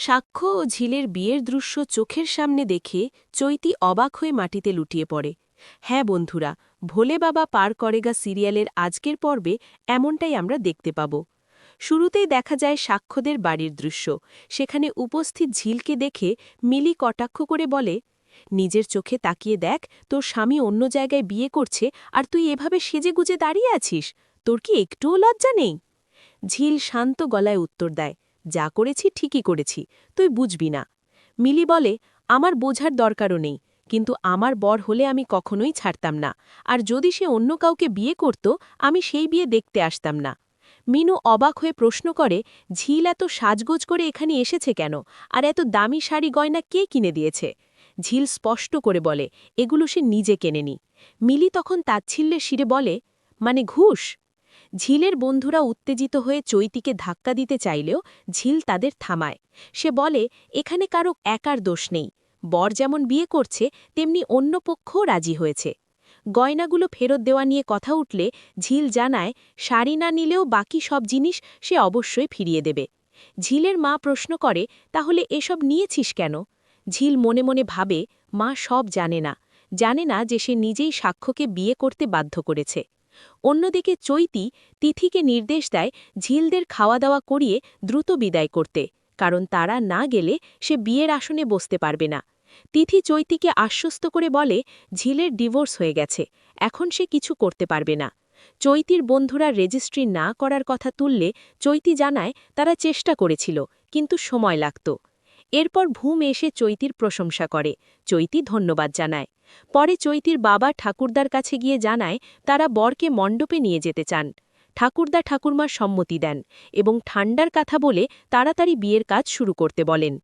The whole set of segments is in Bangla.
সাক্ষ্য ও ঝিলের বিয়ের দৃশ্য চোখের সামনে দেখে চৈতি অবাক হয়ে মাটিতে লুটিয়ে পড়ে। হ্যাঁ বন্ধুরা, ভোলে বাবা পার করেগা সিরিয়ালের আজকের পর্বে এমনটাই আমরা দেখতে পাব। শুরুতেই দেখা যায় সাক্ষ্যদের বাড়ির দৃশ্য। সেখানে উপস্থিত ঝিলকে দেখে মিলি কটাক্ষ করে বলে, নিজের চোখে তাকিয়ে দেখ, তোর স্বামী অন্য জায়গায় বিয়ে করছে আর তুই এভাবে সেজেগুজে দাঁড়িয়ে আছিস। তোর কি একটুও লজ্জা নেই? ঝিল শান্ত গলায় উত্তর দেয়, যা করেছি ঠিকই করেছি, তুই বুঝবি না। মিলি বলে, আমার বোঝার দরকারও নেই, কিন্তু আমার বর হলে আমি কখনোই ছাড়তাম না, আর যদি সে অন্য কাউকে বিয়ে করত আমি সেই বিয়ে দেখতে আসতাম না। মিনু অবাক হয়ে প্রশ্ন করে, ঝিল এত সাজগোজ করে এখানে এসেছে কেন, আর এত দামি শাড়ি গয়না কে কিনে দিয়েছে? ঝিল স্পষ্ট করে বলে, এগুলো সে নিজে কেনেনি। মিলি তখন তাচ্ছিল্যের শিরে বলে, মানে ঘুষ? ঝিলের বন্ধুরা উত্তেজিত হয়ে চৈতিকে ধাক্কা দিতে চাইলেও ঝিল তাদের থামায়। সে বলে, এখানে কারো একার দোষ নেই, বর যেমন বিয়ে করছে তেমনি অন্য পক্ষও রাজি হয়েছে। গয়নাগুলো ফেরত দেওয়া নিয়ে কথা উঠলে ঝিল জানায়, শাড়ি না নিলেও বাকি সব জিনিস সে অবশ্যই ফিরিয়ে দেবে। ঝিলের মা প্রশ্ন করে, তাহলে এসব নিয়েছিস কেন? ঝিল মনে মনে ভাবে, মা সব জানে না যে সে নিজেই সাক্ষ্যকে বিয়ে করতে বাধ্য করেছে। অন্যদিকে চৈতি তিথিকে নির্দেশ দেয় ঝিলদের খাওয়া দাওয়া করিয়ে দ্রুত বিদায় করতে, কারণ তারা না গেলে সে বিয়ের আসনে বসতে পারবে না। তিথি চৈতিকে আশ্বস্ত করে বলে, ঝিলের ডিভোর্স হয়ে গেছে, এখন সে কিছু করতে পারবে না। চৈতির বন্ধুরা রেজিস্ট্রি না করার কথা তুললে চৈতি জানায় তারা চেষ্টা করেছিল, কিন্তু সময় লাগত। এরপর ভূম এসে চৈতির প্রশংসা করে, চৈতি ধন্যবাদ জানায়। পরে চৈতির বাবা ঠাকুরদার কাছে গিয়ে জানায় তারা বরকে মণ্ডপে নিয়ে যেতে চান। ঠাকুরদা ঠাকুরমার সম্মতি দেন এবং ঠান্ডার কথা বলে তাড়াতাড়ি বিয়ের কাজ শুরু করতে বলেন।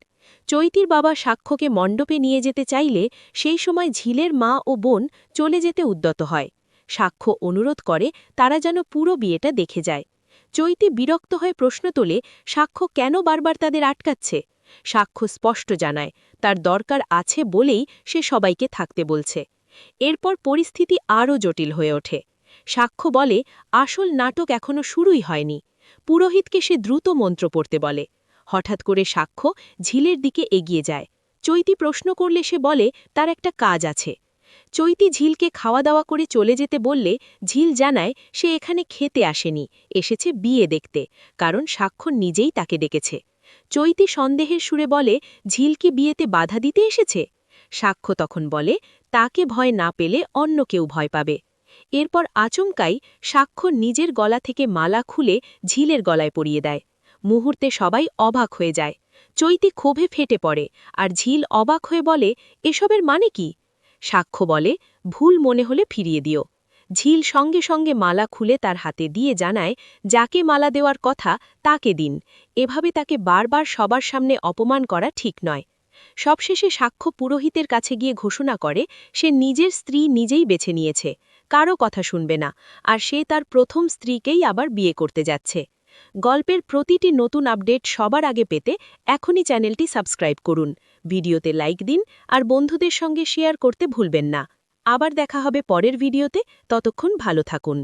চৈতির বাবা সাক্ষ্যকে মণ্ডপে নিয়ে যেতে চাইলে সেই সময় ঝিলের মা ও বোন চলে যেতে উদ্যত হয়। সাক্ষ্য অনুরোধ করে তারা যেন পুরো বিয়েটা দেখে যায়। চৈতি বিরক্ত হয়ে প্রশ্ন তোলে, সাক্ষ্য কেন বারবার তাদের আটকাচ্ছে? সাক্ষ্য স্পষ্ট জানায়, তার দরকার আছে বলেই সে সবাইকে থাকতে বলছে। এরপর পরিস্থিতি আরও জটিল হয়ে ওঠে। সাক্ষ্য বলে, আসল নাটক এখনও শুরুই হয়নি। পুরোহিতকে সে দ্রুত মন্ত্র পড়তে বলে। হঠাৎ করে সাক্ষ্য ঝিলের দিকে এগিয়ে যায়। চৈতি প্রশ্ন করলে সে বলে তার একটা কাজ আছে। চৈতি ঝিলকে খাওয়া দাওয়া করে চলে যেতে বললে ঝিল জানায় সে এখানে খেতে আসেনি, এসেছে বিয়ে দেখতে, কারণ সাক্ষ্য নিজেই তাকে ডেকেছে। চৈতি সন্দেহের সুরে বলে, ঝিল কি বিয়েতে বাধা দিতে এসেছে? সাক্ষ্য তখন বলে, তাকে ভয় না পেলে অন্য কেউ ভয় পাবে। এরপর আচমকাই সাক্ষ্য নিজের গলা থেকে মালা খুলে ঝিলের গলায় পরিয়ে দেয়। মুহূর্তে সবাই অবাক হয়ে যায়। চৈতি ক্ষোভে ফেটে পড়ে, আর ঝিল অবাক হয়ে বলে, এসবের মানে কি? সাক্ষ্য বলে, ভুল মনে হলে ফিরিয়ে দিও। ঝিল সঙ্গে সঙ্গে মালা খুলে তার হাতে দিয়ে জানায়, যাকে মালা দেওয়ার কথা তাকে দিন, এভাবে তাকে বারবার সবার সামনে অপমান করা ঠিক নয়। সবশেষে সাক্ষ্য পুরোহিতের কাছে গিয়ে ঘোষণা করে সে নিজের স্ত্রী নিজেই বেছে নিয়েছে, কারও কথা শুনবে না, আর সে তার প্রথম স্ত্রীকেই আবার বিয়ে করতে যাচ্ছে। গল্পের প্রতিটি নতুন আপডেট সবার আগে পেতে এখনই চ্যানেলটি সাবস্ক্রাইব করুন, ভিডিওতে লাইক দিন, আর বন্ধুদের সঙ্গে শেয়ার করতে ভুলবেন না। আবার দেখা হবে পরের ভিডিওতে, ততক্ষণ ভালো থাকুন।